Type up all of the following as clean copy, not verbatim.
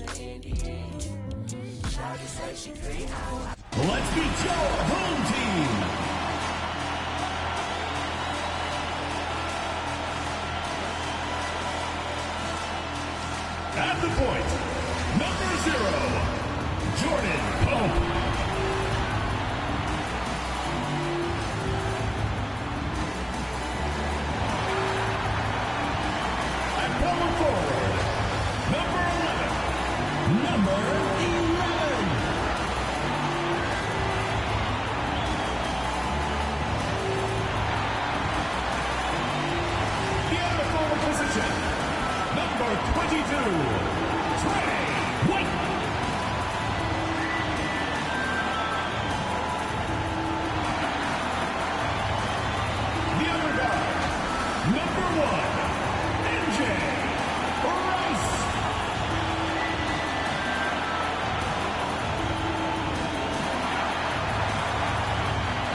Let's meet your home team. At the point, number 0, Jordan Pope. And power forward, number 11. The other forward position, number 22, Trey White. The other guard, number 1, MJ Rice.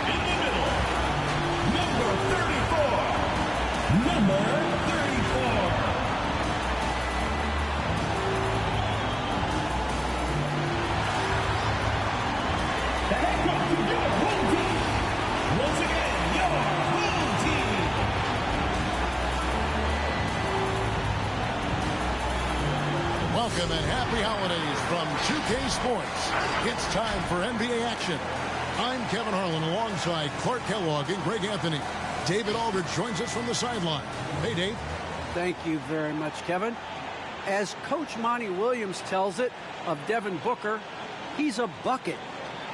In the middle, number 34. Number 34. Once again, your home team. Welcome and happy holidays from 2K Sports. It's time for NBA action. I'm Kevin Harlan alongside Clark Kellogg and Greg Anthony. David Aldridge joins us from the sideline. Hey, Dave. Thank you very much, Kevin. As Coach Monty Williams tells it of Devin Booker, he's a bucket.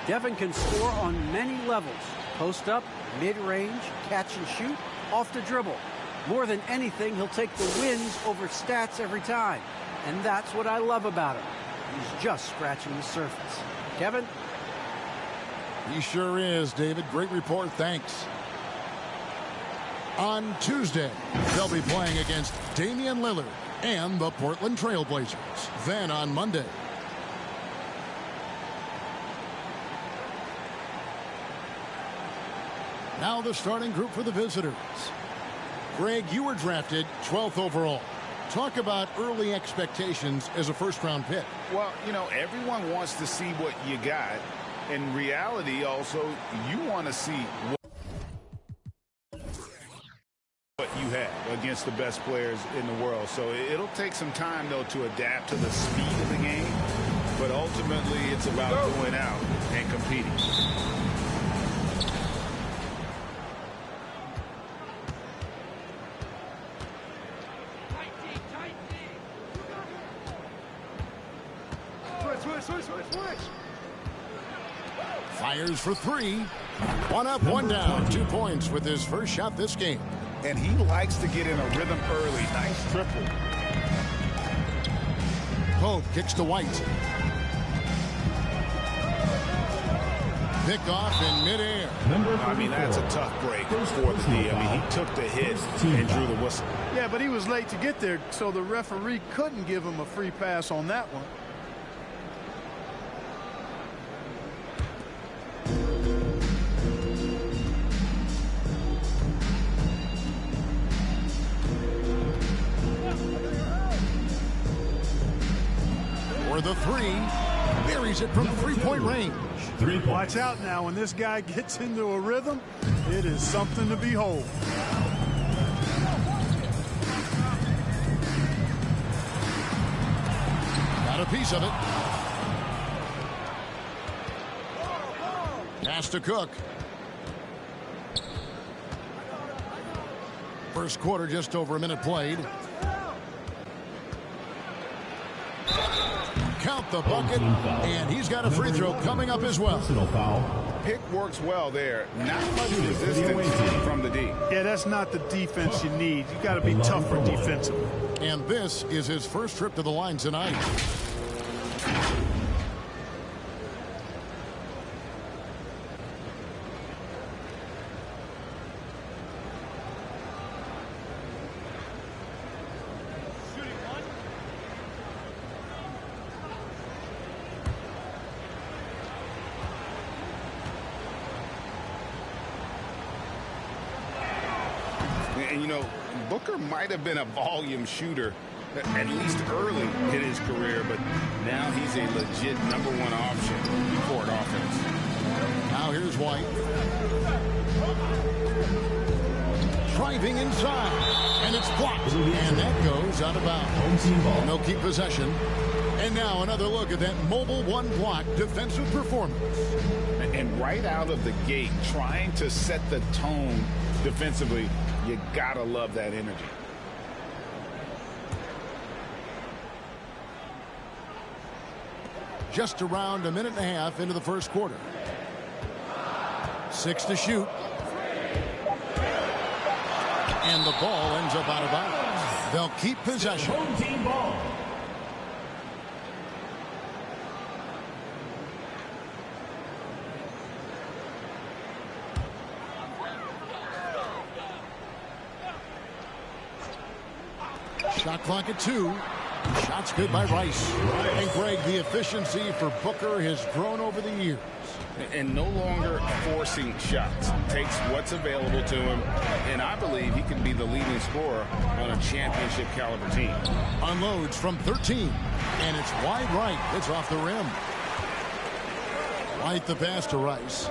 Devin can score on many levels. Post up, mid-range, catch and shoot, off the dribble. More than anything, he'll take the wins over stats every time. And that's what I love about him. He's just scratching the surface. Kevin? He sure is, David. Great report. Thanks. On Tuesday, they'll be playing against Damian Lillard and the Portland Trail Blazers. Then on Monday, now the starting group for the visitors. Greg, you were drafted 12th overall. Talk about early expectations as a first-round pick. Well, you know, everyone wants to see what you got. In reality, also, you want to see what you have against the best players in the world. So it'll take some time, though, to adapt to the speed of the game. But ultimately, it's about going out and competing. Fires for 3. 1 up, 1 down. 2 points with his first shot this game. And he likes to get in a rhythm early. Nice triple. Pope kicks to White. Pick off in midair. I mean, that's a tough break for the D. I mean, he took the hit and drew the whistle. Yeah, but he was late to get there, so the referee couldn't give him a free pass on that one. For the 3, buries it from 3-point range. 3 points. Watch out now. When this guy gets into a rhythm, it is something to behold. Got a piece of it. Pass to Cook. First quarter, just over a minute played. Count the bucket, and he's got a free throw coming up as well. Pick works well there. Not much resistance from the D. Yeah, that's not the defense you need. You got to be tougher defensively. And this is his first trip to the line tonight. And, you know, Booker might have been a volume shooter, at least early in his career, but Now he's a legit #1 option for an offense. Now here's White. Driving inside, and it's blocked, and that goes out of bounds. And they'll keep possession. And now another look at that mobile one-block defensive performance. And right out of the gate, trying to set the tone defensively, you gotta love that energy. Just around a minute and a half into the first quarter. 6 to shoot. And the ball ends up out of bounds. They'll keep possession. Home team ball. Shot clock at 2. Shots good by Rice. And Greg, the efficiency for Booker has grown over the years. And no longer forcing shots. Takes what's available to him, and I believe he can be the leading scorer on a championship caliber team. Unloads from 13, and it's wide right. It's off the rim. White the pass to Rice.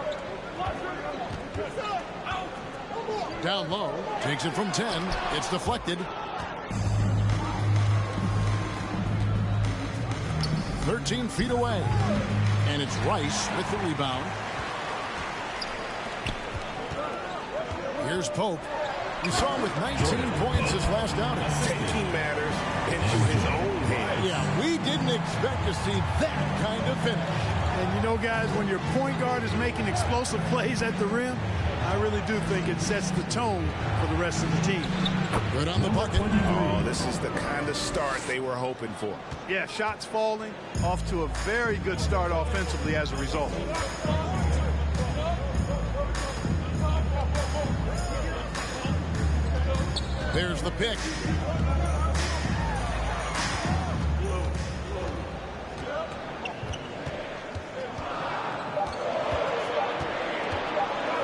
Down low, takes it from 10. It's deflected. 13 feet away. And it's Rice with the rebound. Here's Pope. We saw him with 19 points his last outing. Taking matters into his own hands. Yeah, we didn't expect to see that kind of finish. And you know, guys, when your point guard is making explosive plays at the rim, I really do think it sets the tone for the rest of the team. Good on the bucket. Oh, this is the kind of start they were hoping for. Yeah, shots falling, off to a very good start offensively as a result. There's the pick.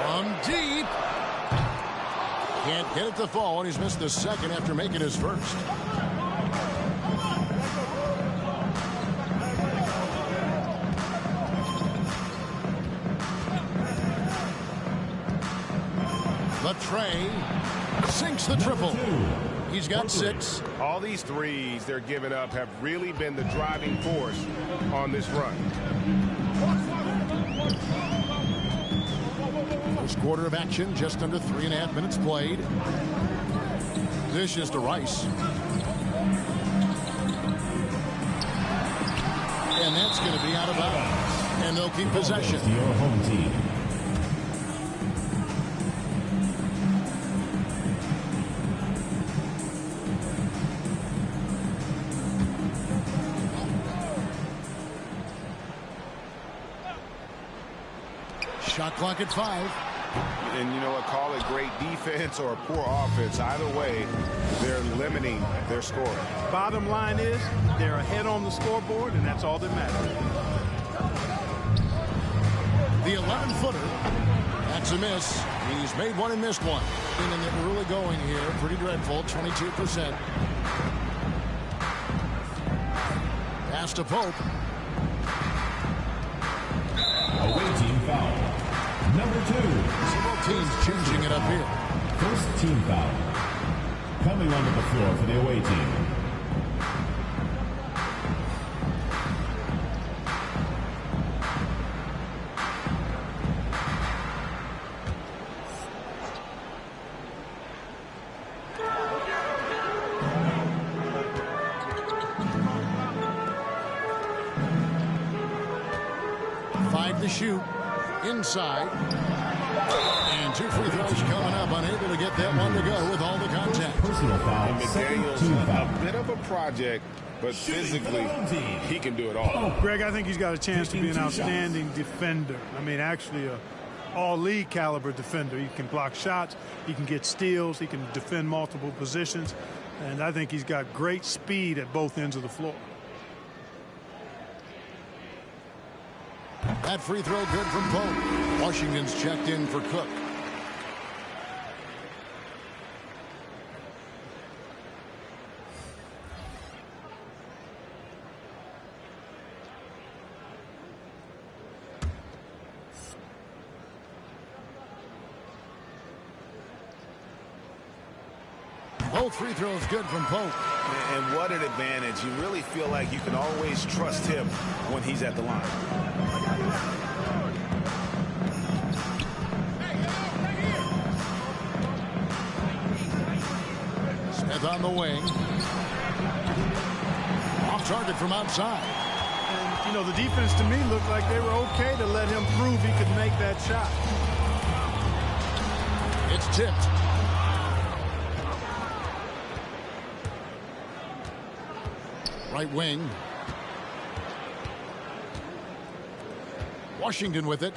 From deep. Can't get it to fall, and he's missed the second after making his first. Latrey sinks the triple. He's got 6. All these threes they're giving up have really been the driving force on this run. First quarter of action, just under 3.5 minutes played. This is to Rice. And that's going to be out of bounds. And they'll keep possession. Your home team. Shot clock at 5. And you know what, call it great defense or poor offense. Either way, they're limiting their scoring. Bottom line is they're ahead on the scoreboard, and that's all that matters. The 11-footer. That's a miss. He's made one and missed one. In the early going here, pretty dreadful, 22%. Pass to Pope. Away team foul. Number 2. Several teams changing it up here. First team foul. Coming onto the floor for the away team. To shoot inside, and 2 free throws coming up. Unable to get that one to go with all the contact. Personal foul. McDaniel's Team foul. a bit of a project, but physically he can do it all. Greg, I think he's got a chance to be an outstanding defender. I mean, actually a all-league caliber defender. He can block shots, he can get steals, he can defend multiple positions, and I think he's got great speed at both ends of the floor. That free throw good from Pope. Washington's checked in for Cook. Both free throws good from Pope. And what an advantage. You really feel like you can always trust him when he's at the line. Smith on the wing. Off target from outside. And, you know, the defense to me looked like they were okay to let him prove he could make that shot. It's tipped. Right wing. Washington with it.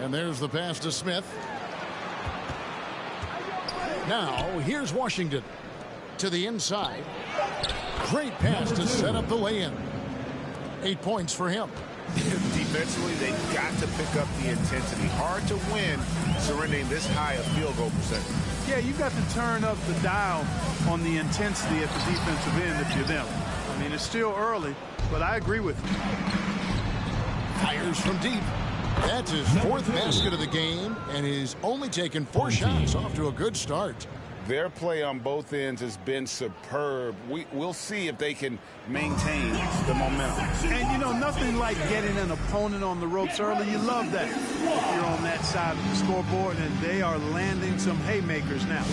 And there's the pass to Smith. Now, here's Washington to the inside. Great pass to set up the lay-in. 8 points for him. Defensively, they've got to pick up the intensity. Hard to win surrendering this high a field goal percentage. Yeah, you've got to turn up the dial on the intensity at the defensive end if you're them. I mean, it's still early, but I agree with you. Fires from deep. That's his fourth basket of the game, and he's only taken 4 shots. Off to a good start. Their play on both ends has been superb. We'll see if they can maintain the momentum. And, you know, nothing like getting an opponent on the ropes early. You love that if you're on that side of the scoreboard, and they are landing some haymakers now.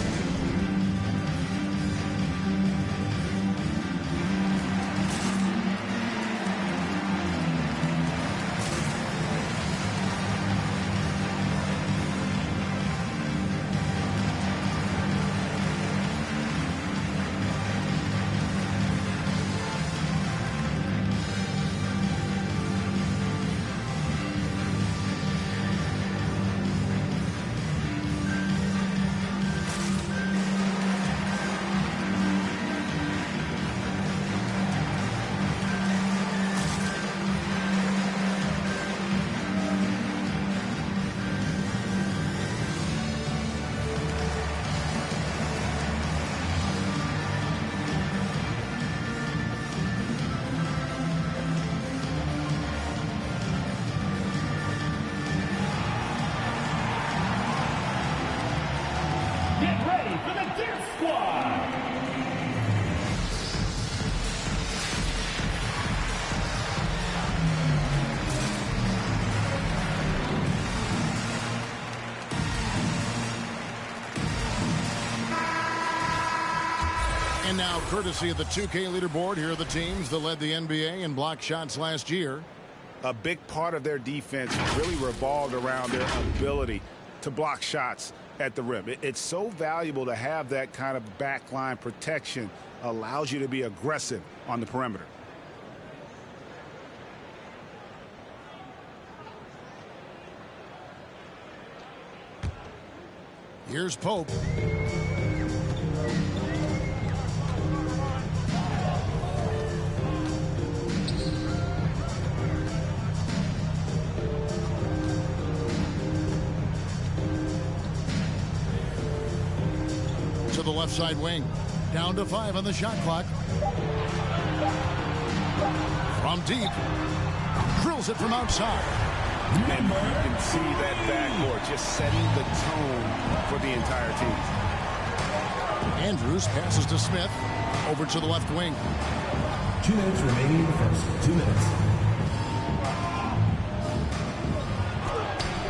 Get ready for the Death Squad! And now, courtesy of the 2K leaderboard, here are the teams that led the NBA in block shots last year. A big part of their defense really revolved around their ability to block shots at the rim. It's so valuable to have that kind of backline protection. Allows you to be aggressive on the perimeter. Here's Pope. To the left side wing. Down to 5 on the shot clock. From deep. Drills it from outside. And you can see that backcourt just setting the tone for the entire team. Andrews passes to Smith. Over to the left wing. 2 minutes remaining in the first. 2 minutes.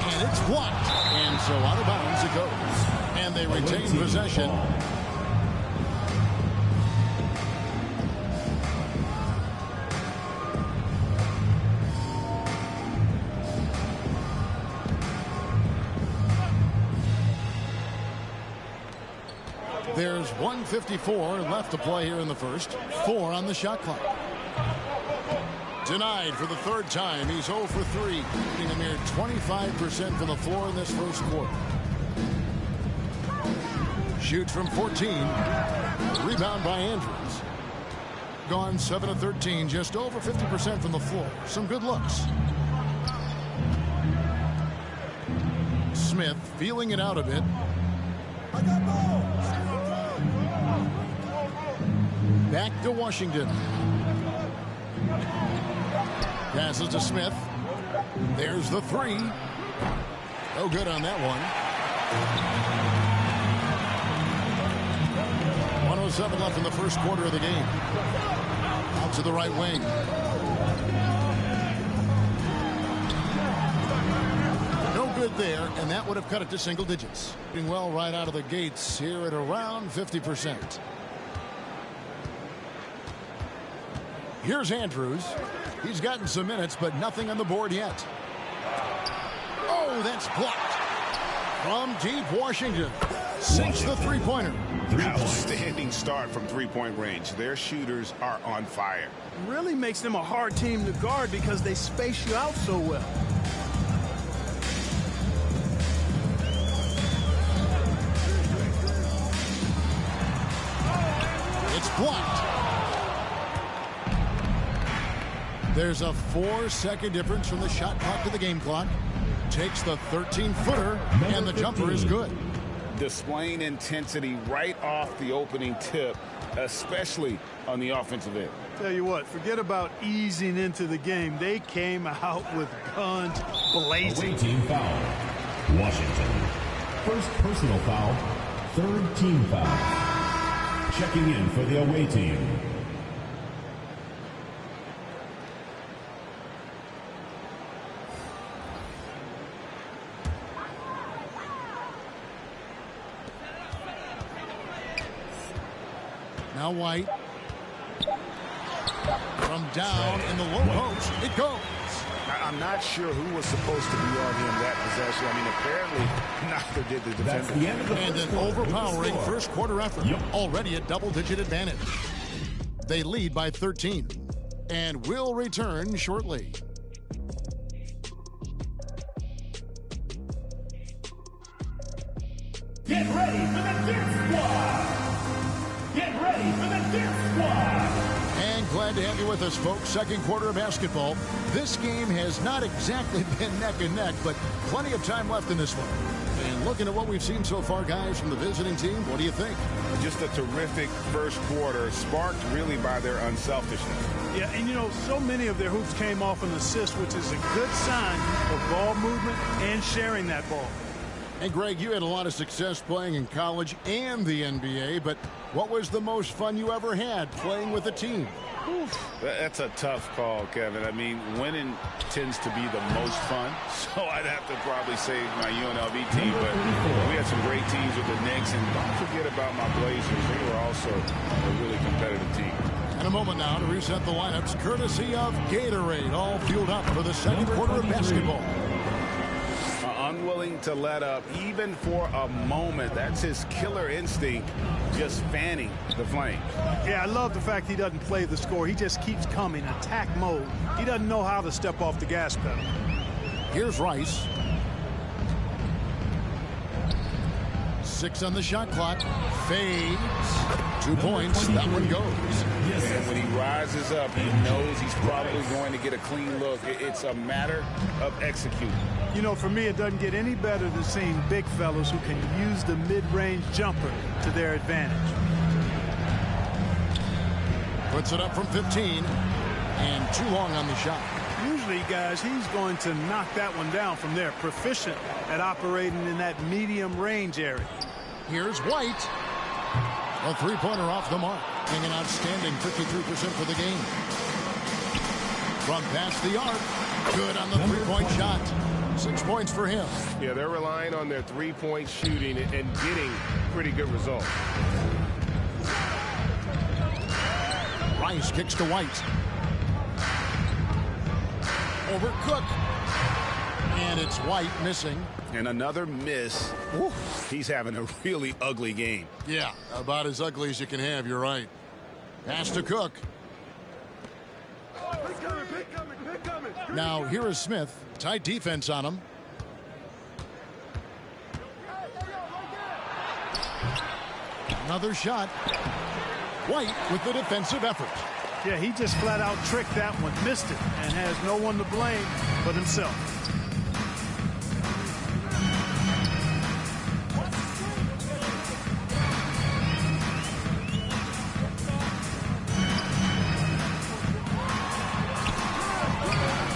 And it's blocked. And so out of bounds it goes. And they retain possession. There's 1:54 left to play here in the first. 4 on the shot clock. Denied for the third time. He's 0 for 3. Shooting a mere 25% from the floor in this first quarter. Shoots from 14. Rebound by Andrews. Gone 7 of 13. Just over 50% from the floor. Some good looks. Smith feeling it out a bit. Back to Washington. Passes to Smith. There's the 3. No good on that one. 2:07 left in the first quarter of the game. Out to the right wing. No good there, and that would have cut it to single digits. Doing well right out of the gates here at around 50%. Here's Andrews. He's gotten some minutes, but nothing on the board yet. Oh, that's blocked. From deep Washington. Sinks the three-pointer. Outstanding start from three-point range. Their shooters are on fire. Really makes them a hard team to guard because they space you out so well. It's blocked. There's a 4-second difference from the shot clock to the game clock. Takes the 13-footer, and the jumper is good. Displaying intensity right off the opening tip, especially on the offensive end. Tell you what, forget about easing into the game. They came out with guns blazing. Away team foul. Washington. First personal foul. Third team foul. Checking in for the away team. Now White. From down in the low post, it goes. I'm not sure who was supposed to be on him that possession. I mean, apparently neither did the defender. That's the end of the And an overpowering first quarter effort. Already a double-digit advantage. They lead by 13 and will return shortly. Get ready for the Dip Squad! Get ready for the Dip Squad! And glad to have you with us, folks. Second quarter of basketball. This game has not exactly been neck and neck, but plenty of time left in this one. And looking at what we've seen so far, guys, from the visiting team, what do you think? Just a terrific first quarter, sparked really by their unselfishness. Yeah, and you know, so many of their hoops came off an assist, which is a good sign of ball movement and sharing that ball. And Greg, you had a lot of success playing in college and the NBA, but what was the most fun you ever had playing with a team? That's a tough call, Kevin. I mean, winning tends to be the most fun, so I'd have to probably say my UNLV team, but we had some great teams with the Knicks, and don't forget about my Blazers. They were also a really competitive team. In a moment now to reset the lineups, courtesy of Gatorade, all fueled up for the second quarter of basketball. Unwilling to let up even for a moment. That's his killer instinct, just fanning the flame. Yeah, I love the fact he doesn't play the score. He just keeps coming, attack mode. He doesn't know how to step off the gas pedal. Here's Rice. 6 on the shot clock. Fades. 2 points. That one goes. And when he rises up, he knows he's probably going to get a clean look. It's a matter of executing. You know, for me, it doesn't get any better than seeing big fellows who can use the mid-range jumper to their advantage. Puts it up from 15. And too long on the shot. Usually, guys, he's going to knock that one down from there. Proficient at operating in that medium range area. Here's White. A three-pointer off the mark. Being an outstanding 53% for the game. From past the arc. Good on the three-point shot. 6 points for him. Yeah, they're relying on their three-point shooting and getting pretty good results. Rice kicks to White. Over Cook. And it's White missing. And another miss. Oof. He's having a really ugly game. Yeah, about as ugly as you can have, you're right. Pass to Cook. Now, here is Smith. Tight defense on him. Another shot. White with the defensive effort. Yeah, he just flat out tricked that one, missed it, and has no one to blame but himself.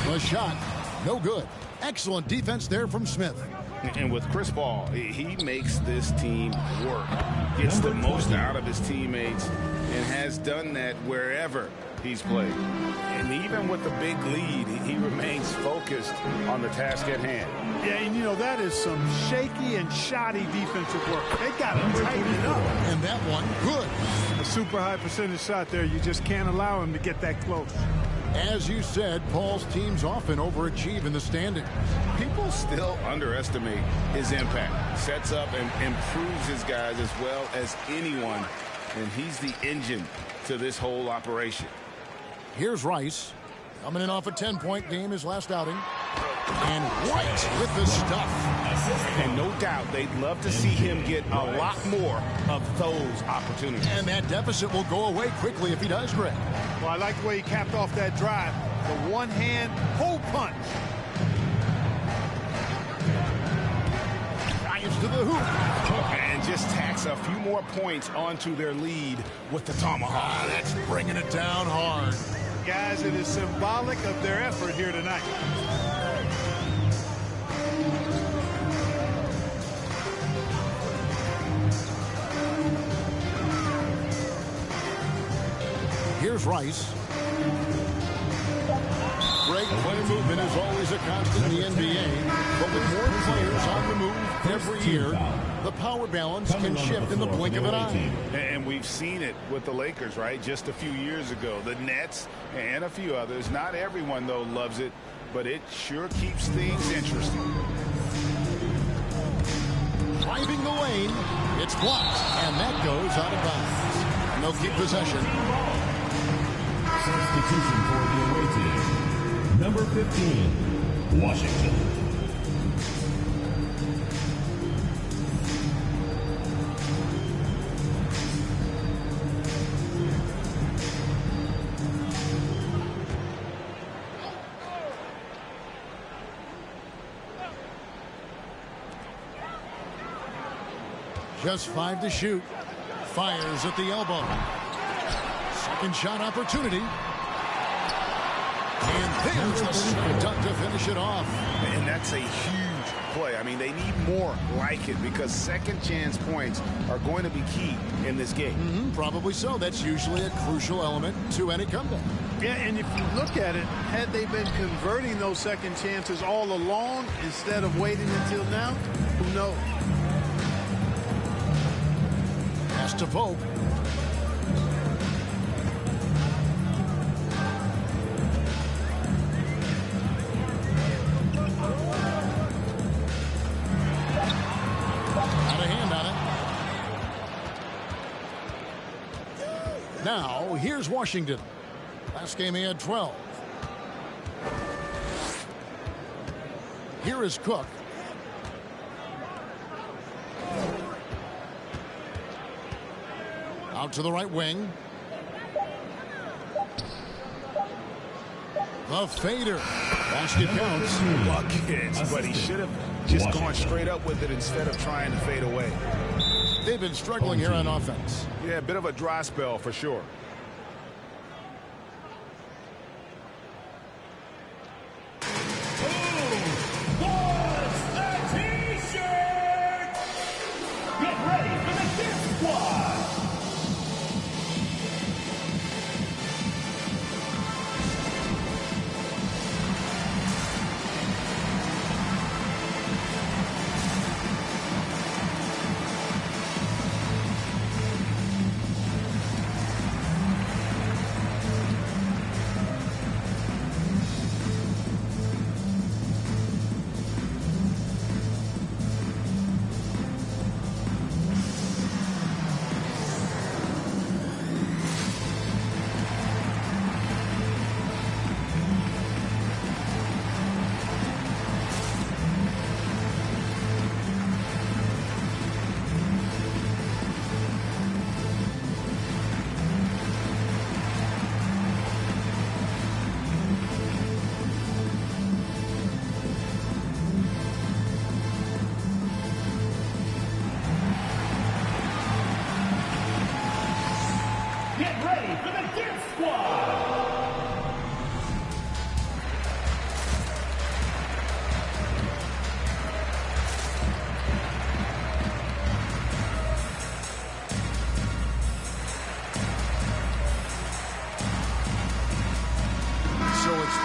The shot, no good. Excellent defense there from Smith. And with Chris Paul, he makes this team work, gets the most out of his teammates, and has done that wherever he's played. And even with the big lead, he remains focused on the task at hand. Yeah, and you know, that is some shaky and shoddy defensive work. They got to tighten it up. And that one, good. A super high percentage shot there. You just can't allow him to get that close. As you said, Paul's teams often overachieve in the standings. People still underestimate his impact. Sets up and improves his guys as well as anyone. And he's the engine to this whole operation. Here's Rice. Coming in off a 10-point game his last outing. And White with the stuff. And no doubt they'd love to see him get a lot more of those opportunities. And that deficit will go away quickly if he does, Greg. Well, I like the way he capped off that drive. The one-hand pull punch. Drives to the hoop. And just tacks a few more points onto their lead with the tomahawk. That's bringing it down hard. Guys, it is symbolic of their effort here tonight. Here's Rice. Great play movement is always a constant in the NBA, but with more players on the move every year, the power balance can shift in the blink of an eye. And we've seen it with the Lakers, right? Just a few years ago. The Nets and a few others. Not everyone, though, loves it, but it sure keeps things interesting. Driving the lane, it's blocked, and that goes out of bounds. And they'll keep possession. Substitution for the away team. Number 15, Washington. Just 5 to shoot. Fires at the elbow. Second shot opportunity. And there's the slam dunk to finish it off. And that's a huge play. I mean, they need more like it because second chance points are going to be key in this game. Probably so. That's usually a crucial element to any comeback. Yeah, and if you look at it, had they been converting those second chances all along instead of waiting until now, who knows? Pass to Pope. Now, here's Washington. Last game he had 12. Here is Cook. Out to the right wing. The fader. Basket counts. Buckets, but he should have just gone straight up with it instead of trying to fade away. They've been struggling here on offense. Yeah, a bit of a dry spell for sure. Get ready for the Dip Squad!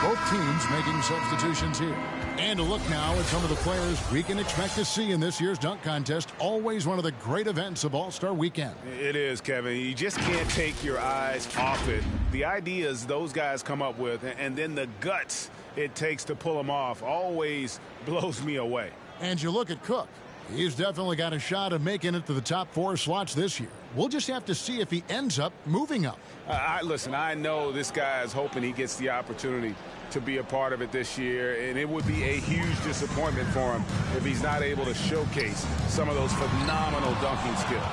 Both teams making substitutions here. And a look now at some of the players we can expect to see in this year's dunk contest. Always one of the great events of All-Star Weekend. It is, Kevin. You just can't take your eyes off it. The ideas those guys come up with, and then the guts it takes to pull them off, always blows me away. And you look at Cook. He's definitely got a shot of making it to the top 4 slots this year. We'll just have to see if he ends up moving up. Listen, I know this guy is hoping he gets the opportunity to be a part of it this year, and it would be a huge disappointment for him if he's not able to showcase some of those phenomenal dunking skills.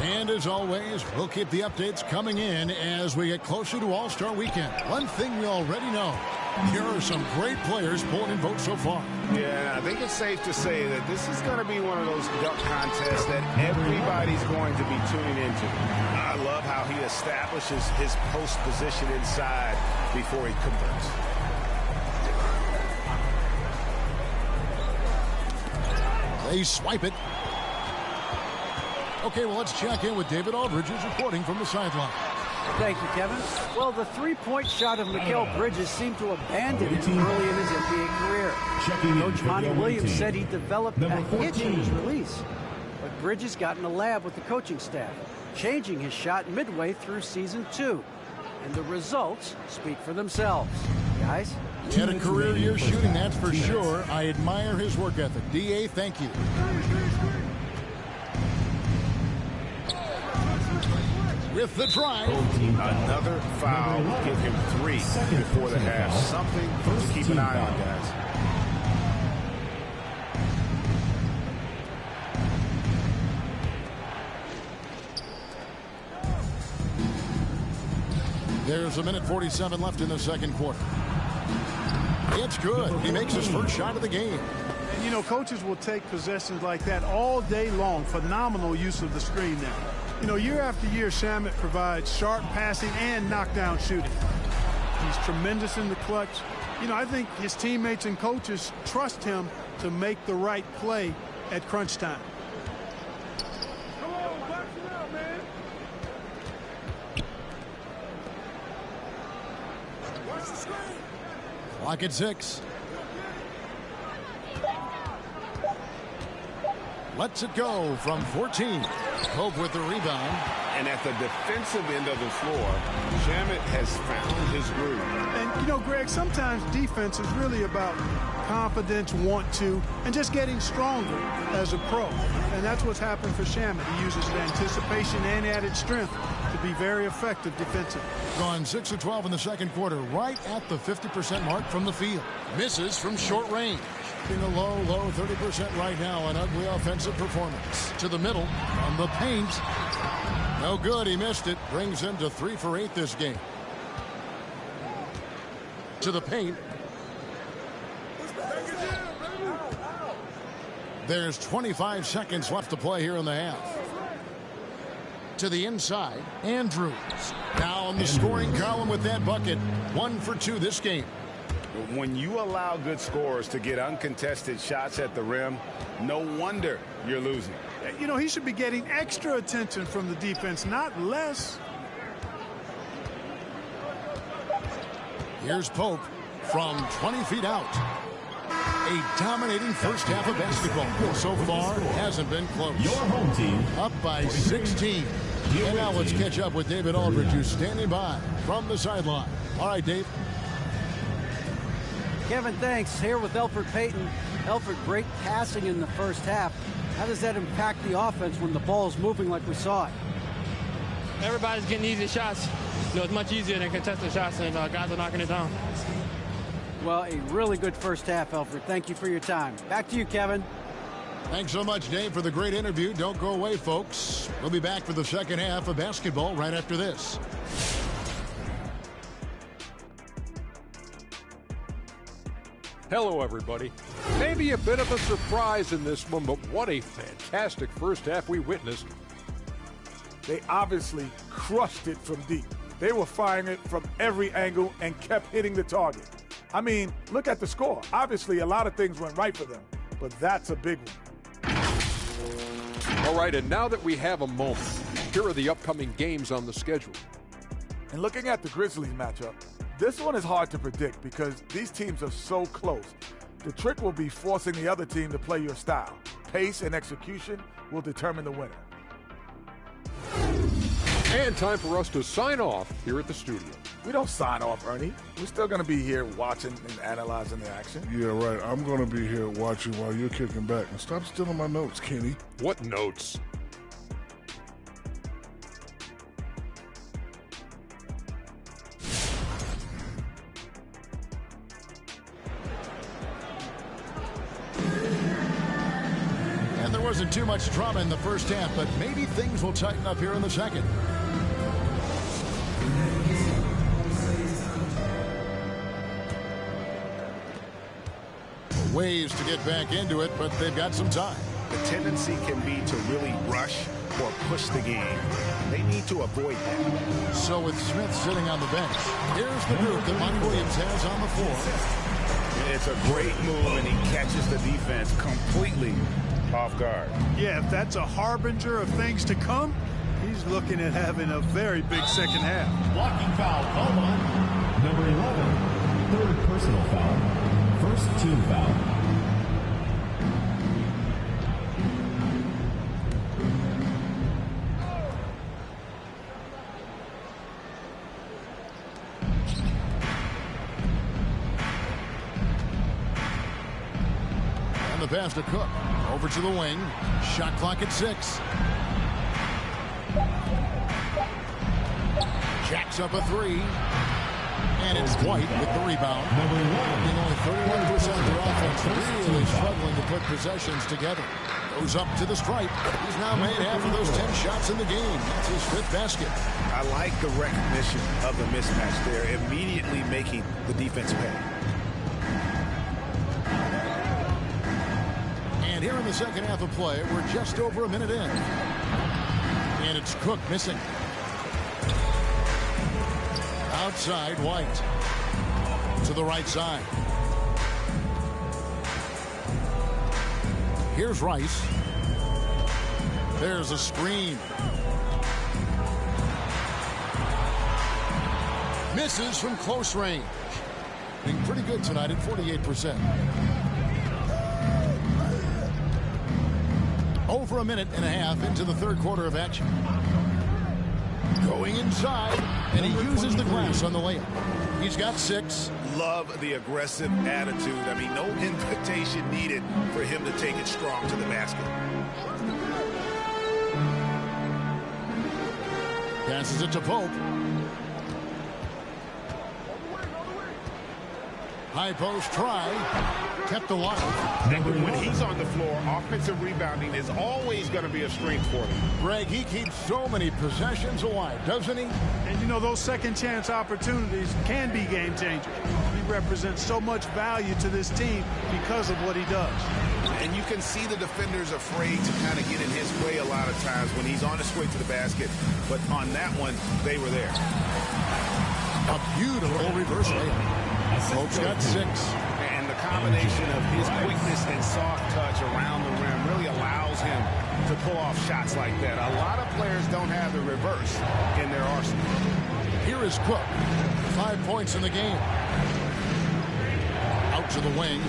And as always, we'll keep the updates coming in as we get closer to All-Star Weekend. One thing we already know, here are some great players pulling in votes so far. Yeah, I think it's safe to say that this is going to be one of those dunk contests that everybody's going to be tuning into. I love how he establishes his post position inside before he converts. They swipe it. Okay, well, let's check in with David Aldridge, who's reporting from the sideline. Thank you, Kevin. Well, the three-point shot of Mikal Bridges seemed to abandon him early in his NBA career. Coach Monty Williams said he developed a hitch in his release. But Bridges got in the lab with the coaching staff, changing his shot midway through season 2. And the results speak for themselves. Guys? He had a career year shooting, that's for sure. I admire his work ethic. D.A., thank you. With the drive. Another foul will give him 3 before the half. Something to keep an eye on, guys. There's 1:47 left in the second quarter. It's good. He makes his first shot of the game. And, you know, coaches will take possessions like that all day long. Phenomenal use of the screen there. You know, year after year, Shamet provides sharp passing and knockdown shooting. He's tremendous in the clutch. You know, I think his teammates and coaches trust him to make the right play at crunch time. Come on, box it out, man. Watch the screen. Clock at 6. Lets it go from 14. Pope with the rebound. And at the defensive end of the floor, Shamet has found his groove. And, you know, Greg, sometimes defense is really about confidence, want to, and just getting stronger as a pro. And that's what's happened for Shamet. He uses anticipation and added strength to be very effective defensively. Gone 6 of 12 in the second quarter, right at the 50% mark from the field. Misses from short range. In a low 30% right now. An ugly offensive performance. To the middle, from the paint. No good, he missed it. Brings him to 3 for 8 this game. To the paint. There's 25 seconds left to play here in the half. To the inside, Andrews. Now on the scoring column with that bucket. 1 for 2 this game. When you allow good scorers to get uncontested shots at the rim, no wonder you're losing. You know, he should be getting extra attention from the defense, not less. Here's Pope from 20 feet out. A dominating first half of basketball. So far, it hasn't been close. Your home team Up by 16. And now let's catch up with David Aldridge, who's standing by from the sideline. All right, Dave. Kevin, thanks. Here with Elfrid Payton. Elfrid, great passing in the first half. How does that impact the offense when the ball's moving like we saw it? Everybody's getting easy shots. You know, it's much easier than contested shots, and guys are knocking it down. Well, a really good first half, Elfrid. Thank you for your time. Back to you, Kevin. Thanks so much, Dave, for the great interview. Don't go away, folks. We'll be back for the second half of basketball right after this. Hello, everybody. Maybe a bit of a surprise in this one, but what a fantastic first half we witnessed. They obviously crushed it from deep. They were firing it from every angle and kept hitting the target. I mean, look at the score. Obviously, a lot of things went right for them, but that's a big one. All right, and now that we have a moment, here are the upcoming games on the schedule. And looking at the Grizzlies matchup, This one is hard to predict because these teams are so close. The trick will be forcing the other team to play your style. Pace and execution will determine the winner. And time for us to sign off here at the studio. We don't sign off, Ernie. We're still going to be here watching and analyzing the action. Yeah, right. I'm going to be here watching while you're kicking back. And stop stealing my notes, Kenny. What notes? And there wasn't too much drama in the first half, but maybe things will tighten up here in the second. Ways to get back into it, but they've got some time. The tendency can be to really rush or push the game. They need to avoid that. So with Smith sitting on the bench, here's the group that Monty Williams has on the floor. It's a great move, and he catches the defense completely off guard. Yeah, if that's a harbinger of things to come, he's looking at having a very big second half. Blocking foul, called on. Number 11, third personal foul. First team foul. And the pass to Cook. Over to the wing. Shot clock at 6. Jacks up a 3. And it's White with the rebound. Being only 31% of their offense, really struggling to put possessions together. Goes up to the stripe. He's now made half of those 10 shots in the game. That's his 5th basket. I like the recognition of the mismatch there, immediately making the defense pay. And here in the second half of play, we're just over a minute in. And it's Cook missing. Outside, White. To the right side. Here's Rice. There's a screen. Misses from close range. Being pretty good tonight at 48%. Over a minute and a half into the third quarter of action. Going inside, and he uses the glass on the layup. He's got 6. Love the aggressive attitude. I mean, no invitation needed for him to take it strong to the basket. Passes it to Pope. High post try. Kept alive. When he's on the floor, offensive rebounding is always going to be a strength for him. Greg, he keeps so many possessions alive, doesn't he? And you know, those second chance opportunities can be game changers. He represents so much value to this team because of what he does. And you can see the defenders afraid to kind of get in his way a lot of times when he's on his way to the basket. But on that one, they were there. A beautiful reverse layup. Pope's got 6. And the combination of his quickness and soft touch around the rim really allows him to pull off shots like that. A lot of players don't have the reverse in their arsenal. Here is Cook. 5 points in the game. Out to the wing.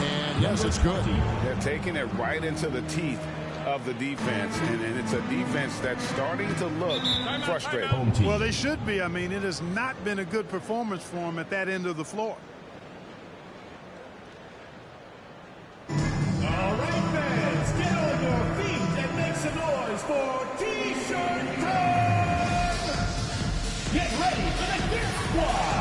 And yes, it's good. They're taking it right into the teeth of the defense, and it's a defense that's starting to look frustrated. Well, they should be. I mean, it has not been a good performance for them at that end of the floor. All right, fans, get on your feet and make some noise for T-shirt time! Get ready for the Gift Squad!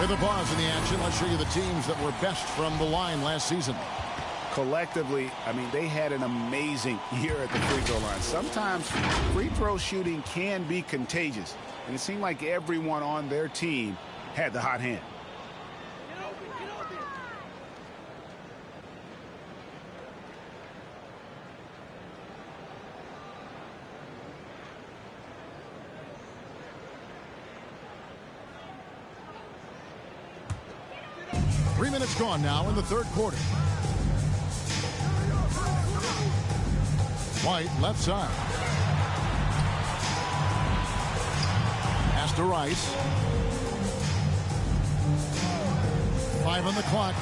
With a pause in the action, let's show you the teams that were best from the line last season. Collectively, I mean, they had an amazing year at the free throw line. Sometimes free throw shooting can be contagious, and it seemed like everyone on their team had the hot hand. 3 minutes gone now in the third quarter. White, left side. Pass to Rice. 5 on the clock.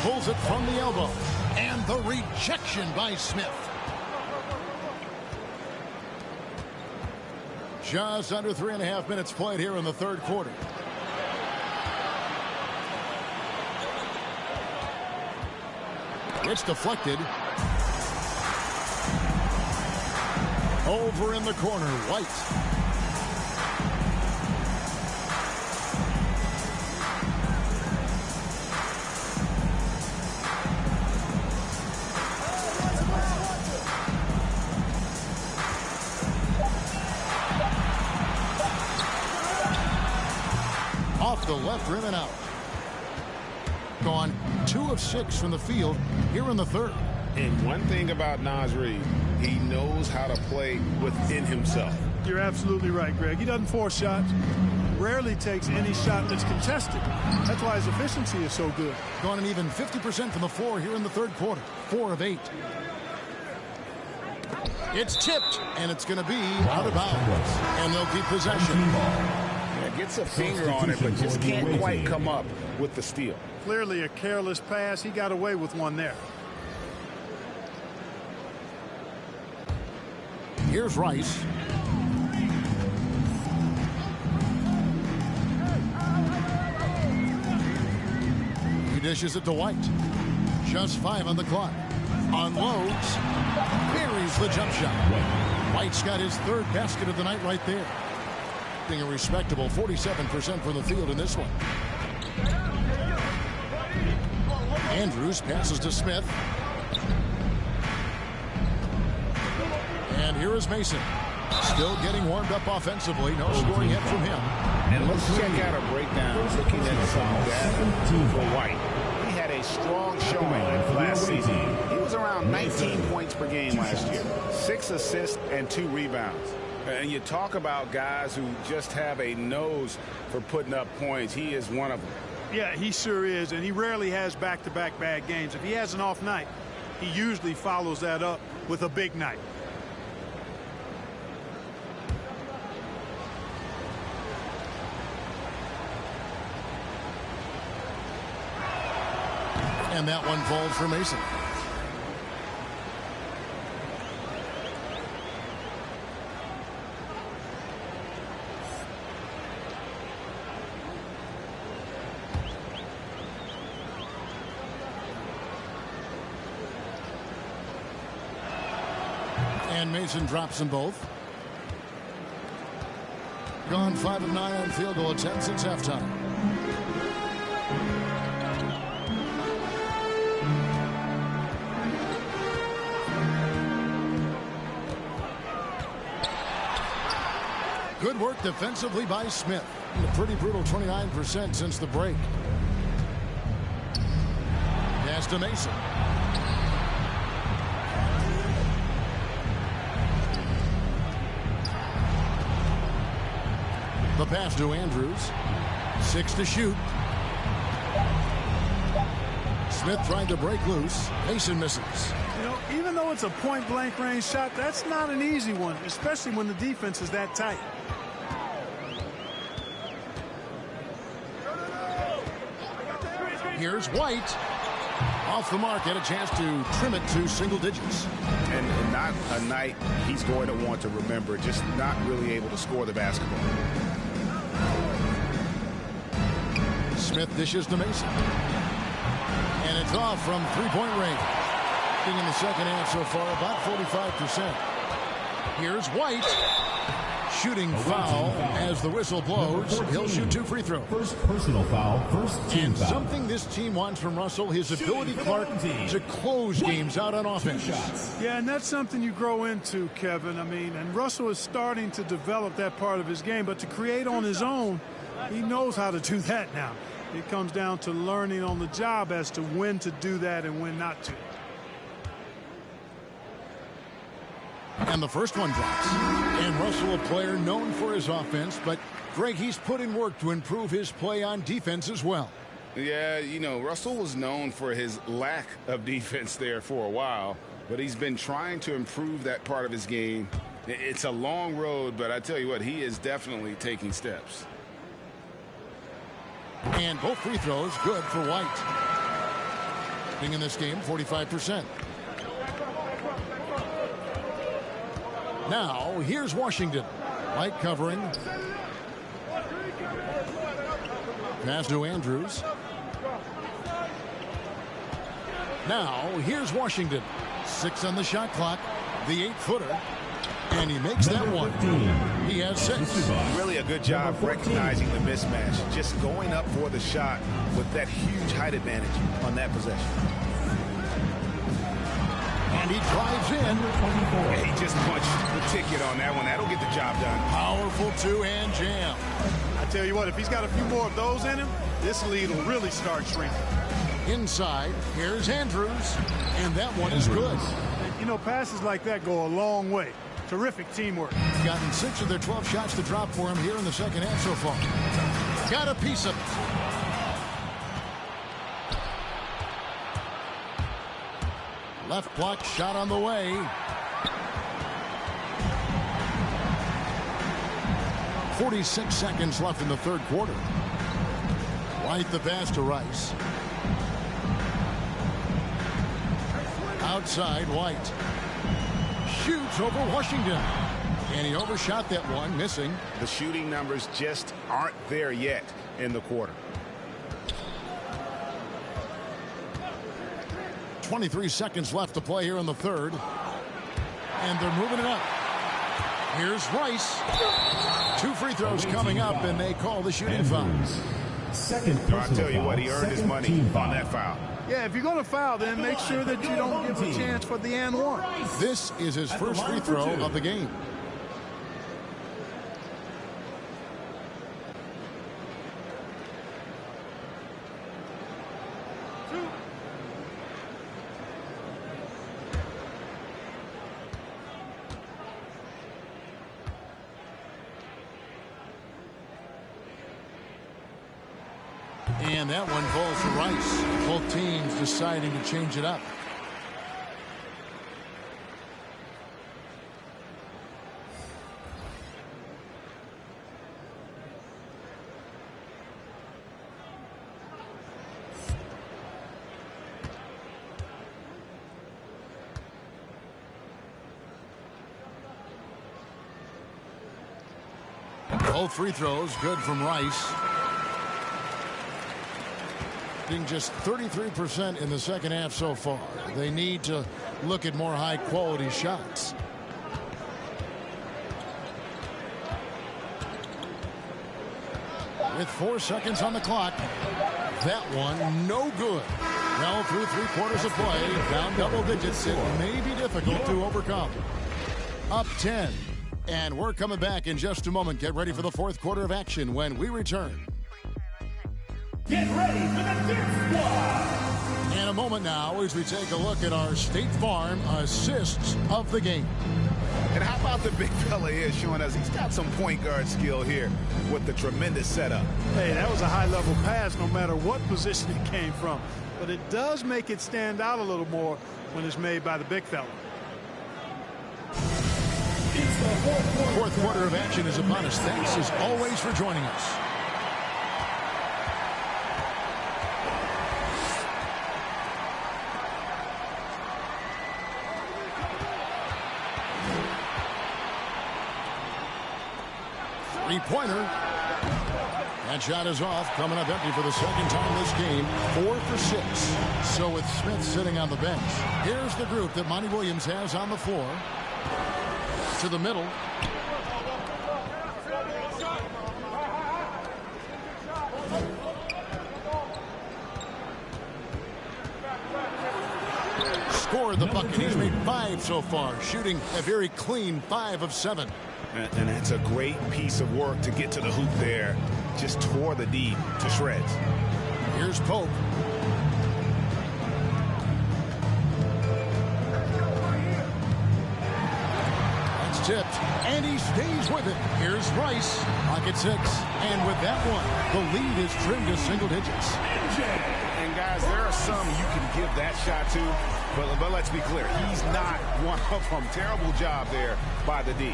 Pulls it from the elbow. And the rejection by Smith. Just under 3.5 minutes played here in the third quarter. It's deflected. Over in the corner, White. Off the left rim and out. Gone 2 of 6 from the field here in the third. And one thing about Naz Reid, he knows how to play within himself. You're absolutely right, Greg. He doesn't force shots. Rarely takes any shot that's contested. That's why his efficiency is so good. Gone an even 50% from the floor here in the third quarter. 4 of 8. It's tipped, and it's going to be out of bounds. And they'll keep possession. Yeah, gets a finger on it, but just can't quite come up with the steal. Clearly a careless pass. He got away with one there. Here's Rice. He dishes it to White. Just 5 on the clock. Unloads. Buries the jump shot. White's got his 3rd basket of the night right there. Being a respectable 47% from the field in this one. Andrews passes to Smith. And here is Mason. Still getting warmed up offensively. No scoring yet from him. And let's check out a breakdown looking at some data for White. He had a strong showing last season. He was around 19 points per game last year. 6 assists and 2 rebounds. And you talk about guys who just have a nose for putting up points. He is one of them. Yeah, he sure is, and he rarely has back-to-back bad games. If he has an off night, he usually follows that up with a big night. And that one falls for Mason. And Mason drops them both. Gone 5 of 9 on field goal attempts since halftime. Good work defensively by Smith. A pretty brutal 29% since the break. Pass to Mason. The pass to Andrews. 6 to shoot. Smith trying to break loose. Mason misses. You know, even though it's a point-blank range shot, that's not an easy one, especially when the defense is that tight. Here's White. Off the mark, had a chance to trim it to single digits. And not a night he's going to want to remember, just not really able to score the basketball. Smith dishes to Mason. And it's off from three-point range. Being in the second half so far, about 45%. Here's White. shooting foul as the whistle blows. He'll shoot 2 free throws. First personal foul, first team And foul. something this team wants from Russell, his ability, Clark, to close games out on offense. Yeah, and that's something you grow into, Kevin. I mean, and Russell is starting to develop that part of his game, but to create on his own, he knows how to do that now. It comes down to learning on the job as to when to do that and when not to. And the first one drops. And Russell, a player known for his offense, but Greg, he's put in work to improve his play on defense as well. Yeah, you know, Russell was known for his lack of defense there for a while, but he's been trying to improve that part of his game. It's a long road, but I tell you what, he is definitely taking steps. And both free throws good for White. Being in this game, 45%. Now, here's Washington. White covering. Pass to Andrews. Now, here's Washington. 6 on the shot clock. The 8-footer. And he makes that one. He has 6. Really a good job recognizing the mismatch. Just going up for the shot with that huge height advantage on that possession. And he drives in. Yeah, he just punched the ticket on that one. That'll get the job done. Powerful two-hand jam. I tell you what, if he's got a few more of those in him, this lead will really start shrinking. Inside, here's Andrews. And that one is good. And, you know, passes like that go a long way. Terrific teamwork. Gotten 6 of their 12 shots to drop for him here in the second half so far. Got a piece of it. Left block shot on the way. 46 seconds left in the third quarter. White the pass to Rice. Outside White. Shoots over Washington. And he overshot that one, missing. The shooting numbers just aren't there yet in the quarter. 23 seconds left to play here in the third. And they're moving it up. Here's Rice. 2 free throws coming up, and they call the shooting foul. Second I'll tell you what, he earned his money on that foul. Yeah, if you're going to foul, then make sure that you don't give a chance for the and one. This is his first free throw of the game. And that one falls to Rice. Both teams deciding to change it up. Both free throws good from Rice. Just 33% in the second half so far. They need to look at more high quality shots. With 4 seconds on the clock, that one no good. Now through 3/4 of play, down double digits, it may be difficult to overcome. Up 10, and we're coming back in just a moment. Get ready for the fourth quarter of action when we return. Get ready for the Dirt Squad! In a moment now as we take a look at our State Farm assists of the game. And how about the big fella here showing us he's got some point guard skill here with the tremendous setup. Hey, that was a high-level pass no matter what position it came from. But it does make it stand out a little more when it's made by the big fella. Fourth quarter of action is upon us. Thanks as always for joining us. Three-pointer. That shot is off. Coming up empty for the second time this game. 4 for 6. So with Smith sitting on the bench. Here's the group that Monty Williams has on the floor. To the middle. scored the bucket. He's made 5 so far, shooting a very clean 5 of 7. And that's a great piece of work to get to the hoop there. Just tore the D to shreds. Here's Pope. That's tipped, and he stays with it. Here's Rice. Pocket 6. And with that one, the lead is trimmed to single digits. And guys, there are some you can give that shot to, but let's be clear, he's not one of them. Terrible job there by the D.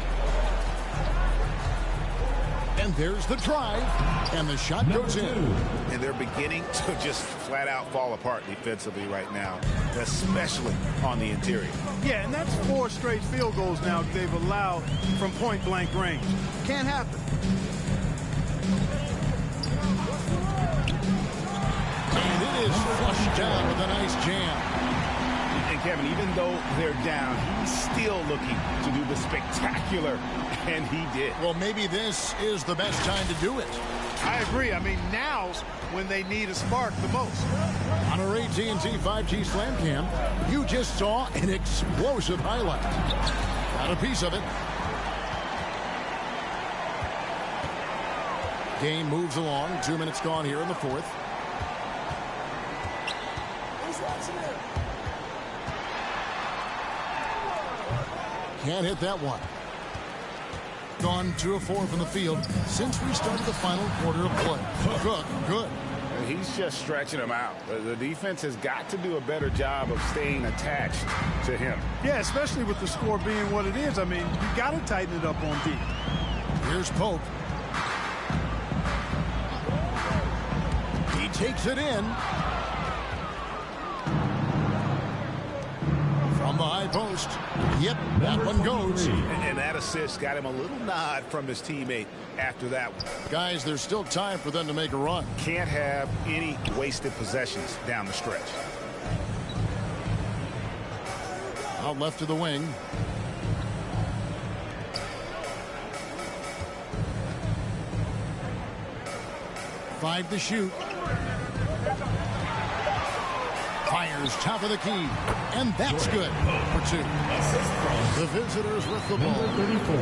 And there's the drive, and the shot goes in. And they're beginning to just flat out fall apart defensively right now, especially on the interior. Yeah, and that's 4 straight field goals now they've allowed from point-blank range. Can't happen. And it is flushed down with a nice jam. And Kevin, even though they're down, he's still looking to do the spectacular, and he did. Well, maybe this is the best time to do it. I agree. I mean, now's when they need a spark the most. On our AT&T 5G Slam Cam, you just saw an explosive highlight. Got a piece of it. Game moves along. 2 minutes gone here in the 4th. Can't hit that one. Gone 2 of 4 from the field since we started the final quarter of play. Cook, good. He's just stretching him out. The defense has got to do a better job of staying attached to him. Yeah, especially with the score being what it is. I mean, you got to tighten it up on D. Here's Pope. He takes it in. From the high post. Yep, that one goes. And that assist got him a little nod from his teammate after that one. Guys, there's still time for them to make a run. Can't have any wasted possessions down the stretch. Out left to the wing. Five to shoot. Fires top of the key. And that's good for 2. The visitors with the ball. 34.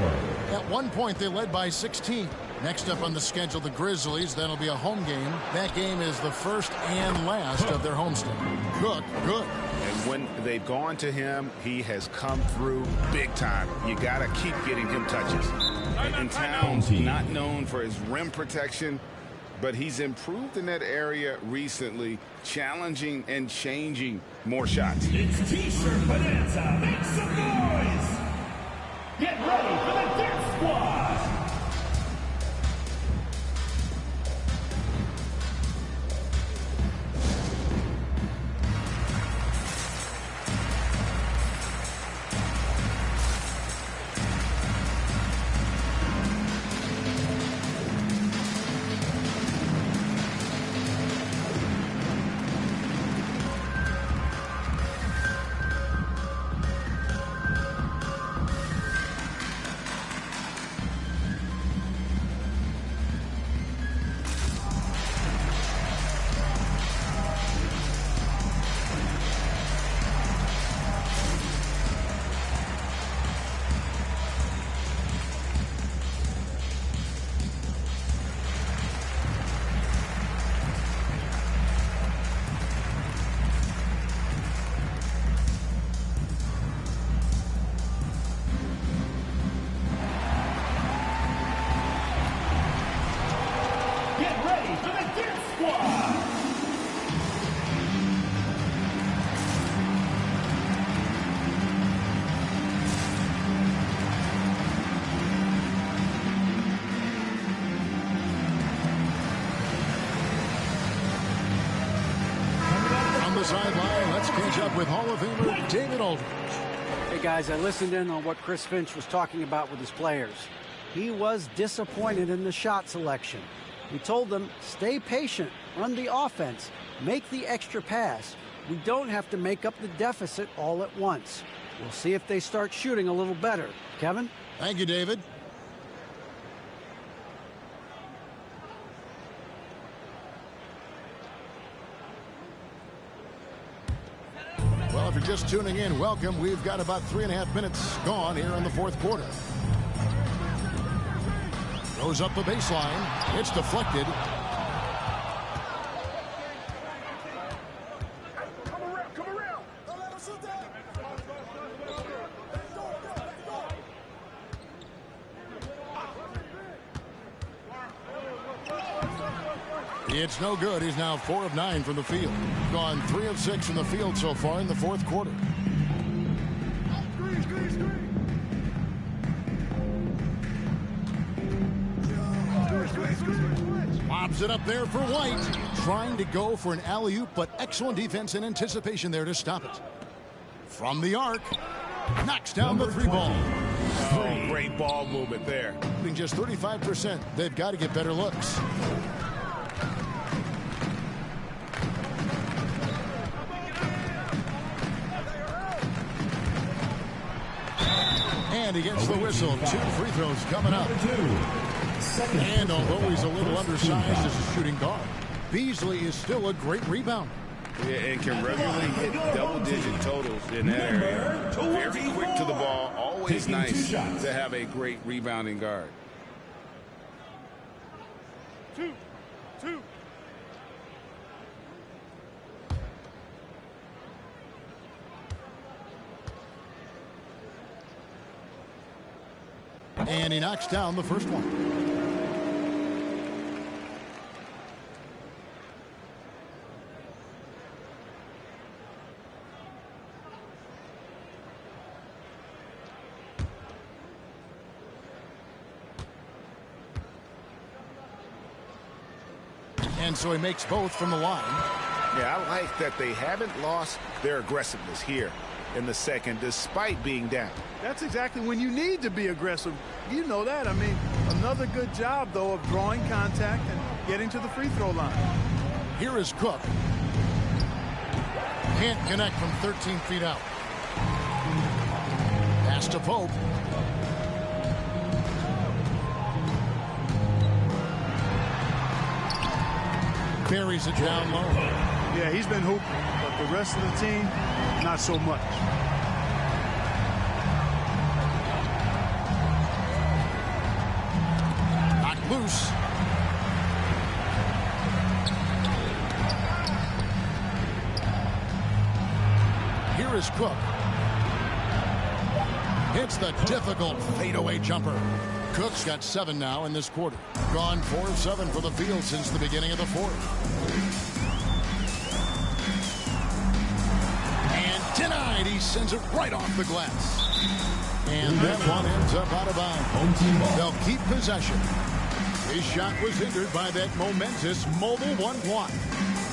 At one point, they led by 16. Next up on the schedule, the Grizzlies. That'll be a home game. That game is the first and last of their homestand. Cook, good. And when they've gone to him, he has come through big time. You got to keep getting him touches. And Towns, not known for his rim protection, but he's improved in that area recently, challenging and changing more shots. It's T-shirt Bonanza. Make some noise. Get ready for the Death Squad. Sideline, let's catch up with Hall of Famer David Aldridge. Hey guys, I listened in on what Chris Finch was talking about with his players. He was disappointed in the shot selection. He told them, stay patient, run the offense, make the extra pass. We don't have to make up the deficit all at once. We'll see if they start shooting a little better. Kevin? Thank you, David. Well, Well, if you're just tuning in, welcome. We've got about 3.5 minutes gone here in the fourth quarter. Goes up the baseline. It's deflected. It's no good. He's now 4 of 9 from the field. Gone 3 of 6 from the field so far in the fourth quarter. Lobs it up there for White. Trying to go for an alley-oop, but excellent defense and anticipation there to stop it. From the arc, knocks down the 3 ball. Oh, great ball movement there. Being just 35%, they've got to get better looks. And he gets the whistle. 2 free throws coming up. And although he's a little undersized as a shooting guard, Beasley is still a great rebounder. Yeah, and can regularly hit double-digit totals in that area. Very quick to the ball. Always nice to have a great rebounding guard. 2. And he knocks down the first one. And so he makes both from the line. Yeah, I like that they haven't lost their aggressiveness here in the second, despite being down. That's exactly when you need to be aggressive. You know that. I mean, another good job, though, of drawing contact and getting to the free throw line. Here is Cook. Can't connect from 13 feet out. Pass to Pope. Buries it down low. Yeah, he's been hooping, but the rest of the team, not so much. Knocked loose. Here is Cook. Hits the difficult fadeaway jumper. Cook's got 7 now in this quarter. Gone 4 of 7 for the field since the beginning of the fourth. And denied. He sends it right off the glass. And that one ends up out of bounds. They'll keep possession. His shot was hindered by that momentous mobile 1 block.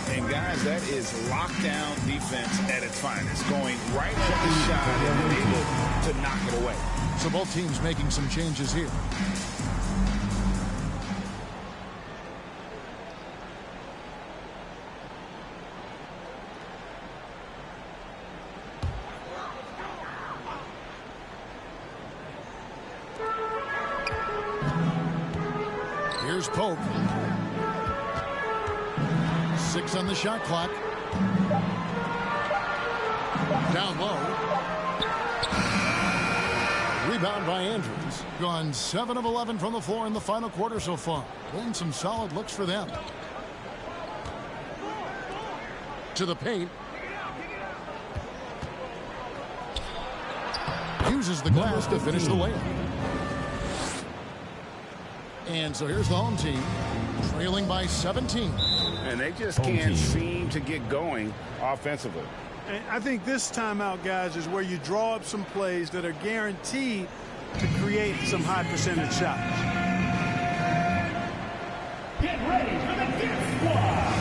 And guys, that is lockdown defense at its finest. Going right at the shot and able to knock it away. So both teams making some changes here. Here's Pope. 6 on the shot clock. Down low. Rebound by Andrews. Gone 7 of 11 from the floor in the final quarter so far. Been some solid looks for them. To the paint. Uses the glass to finish the layup. And so here's the home team, trailing by 17. And they just can't seem to get going offensively. And I think this timeout, guys, is where you draw up some plays that are guaranteed to create some high percentage shots. Get ready for the Gift Squad.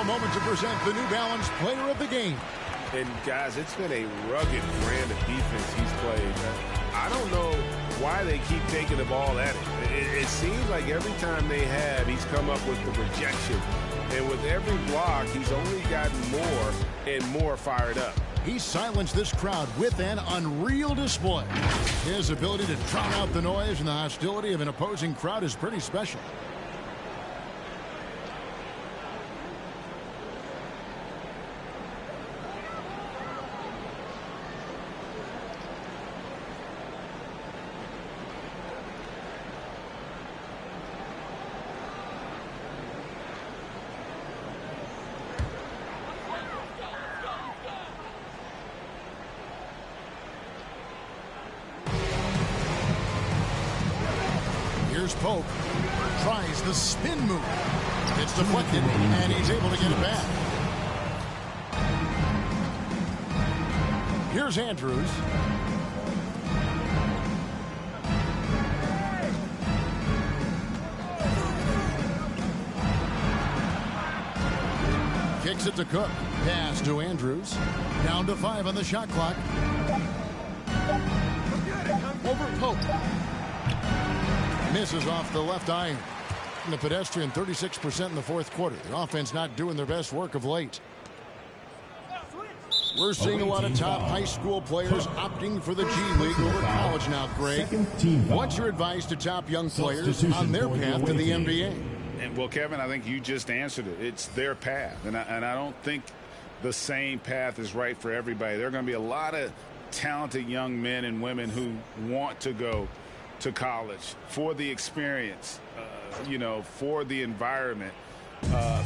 moment to present the New Balance Player of the Game. And, guys, it's been a rugged brand of defense he's played. I don't know why they keep taking the ball at him. It seems like every time they have, he's come up with the rejection. And with every block, he's only gotten more and more fired up. He silenced this crowd with an unreal display. His ability to drown out the noise and the hostility of an opposing crowd is pretty special. Here's Pope. Tries the spin move. It's deflected, and he's able to get it back. Here's Andrews. Kicks it to Cook. Pass to Andrews. Down to 5 on the shot clock. Over Pope. Misses off the left iron. And the pedestrian 36% in the fourth quarter. The offense not doing their best work of late. We're seeing a lot of top high school players opting for the G League over college now, Greg. What's your advice to top young players on their path to the NBA? And, well, Kevin, I think you just answered it. It's their path. And I don't think the same path is right for everybody. There are going to be a lot of talented young men and women who want to go to college for the experience, for the environment,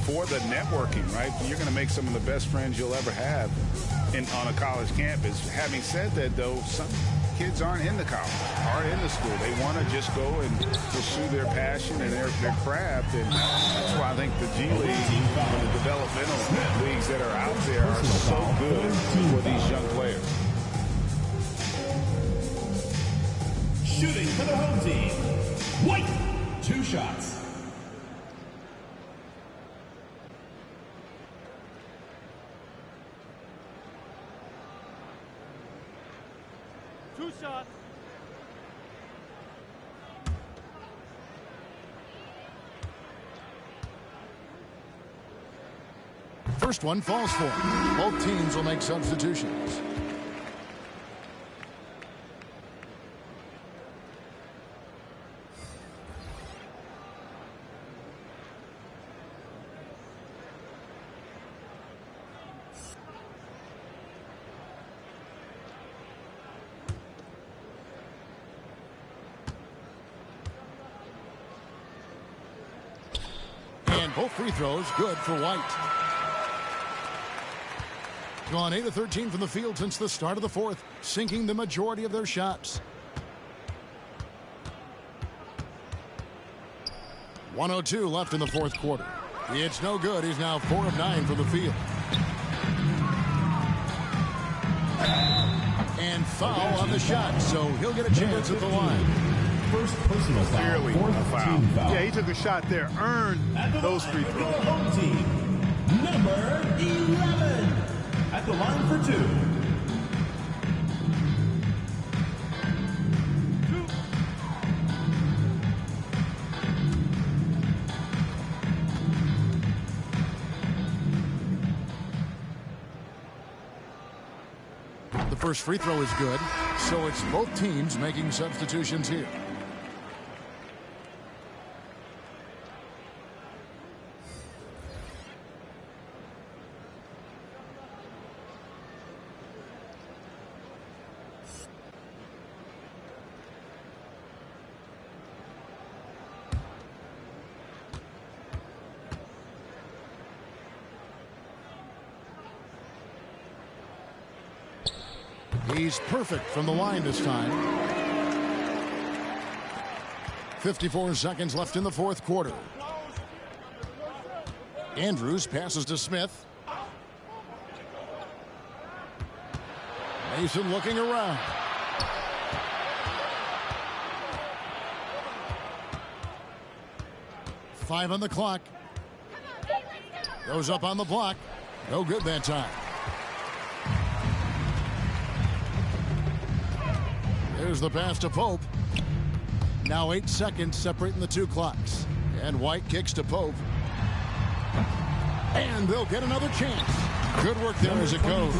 for the networking, right? You're going to make some of the best friends you'll ever have on a college campus. Having said that, though, some kids aren't in the college, aren't in the school. They want to just go and pursue their passion and their craft, and that's why I think the G League and the developmental leagues that are out there are so good for these young players. Shooting for the home team, White. 2 shots. First one falls for him. Both teams will make substitutions. And both free throws good for White. Gone 8 of 13 from the field since the start of the fourth, sinking the majority of their shots. 1:02 left in the fourth quarter. It's no good. He's now 4 of 9 from the field. And foul on the shot, so he'll get a chance at the line. First personal foul. Clearly a foul. Yeah, he took a shot there, earned those free throws. Home team, number 11. At the line for 2. The first free throw is good, so it's both teams making substitutions here. He's perfect from the line this time. 54 seconds left in the fourth quarter. Andrews passes to Smith. Mason looking around. Five on the clock. Goes up on the block. No good that time. Here's the pass to Pope. Now 8 seconds separating the two clocks. And White kicks to Pope. And they'll get another chance. Good work there as it goes.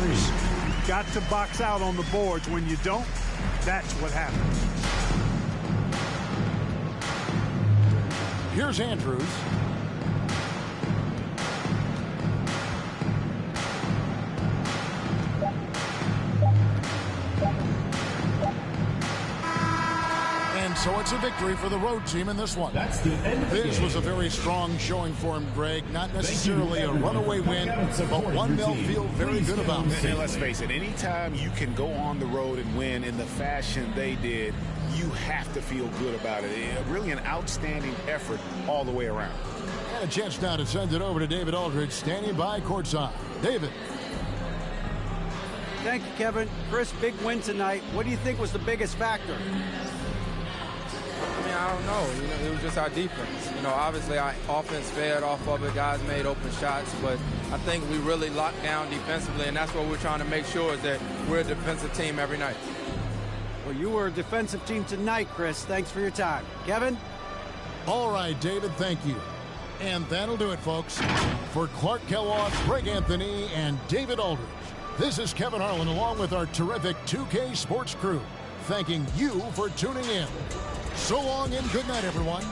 Got to box out on the boards. When you don't, that's what happens. Here's Andrews. And so it's a victory for the road team in this one. That's the end of the This game. was a very strong showing for him, Greg. Not necessarily a runaway win, but one they'll feel very good about. And let's face it, anytime you can go on the road and win in the fashion they did, you have to feel good about it. Really an outstanding effort all the way around. And a chance now to send it over to David Aldridge, standing by courtside. David. Thank you, Kevin. Chris, big win tonight. What do you think was the biggest factor? I mean, I don't know. It was just our defense. Obviously our offense fed off of it. Guys made open shots, but I think we really locked down defensively, and that's what we're trying to make sure is that we're a defensive team every night. Well, you were a defensive team tonight, Chris. Thanks for your time. Kevin? All right, David, thank you. And that'll do it, folks. For Clark Kellogg, Greg Anthony, and David Aldridge, this is Kevin Harlan along with our terrific 2K Sports crew, thanking you for tuning in. So long and good night, everyone.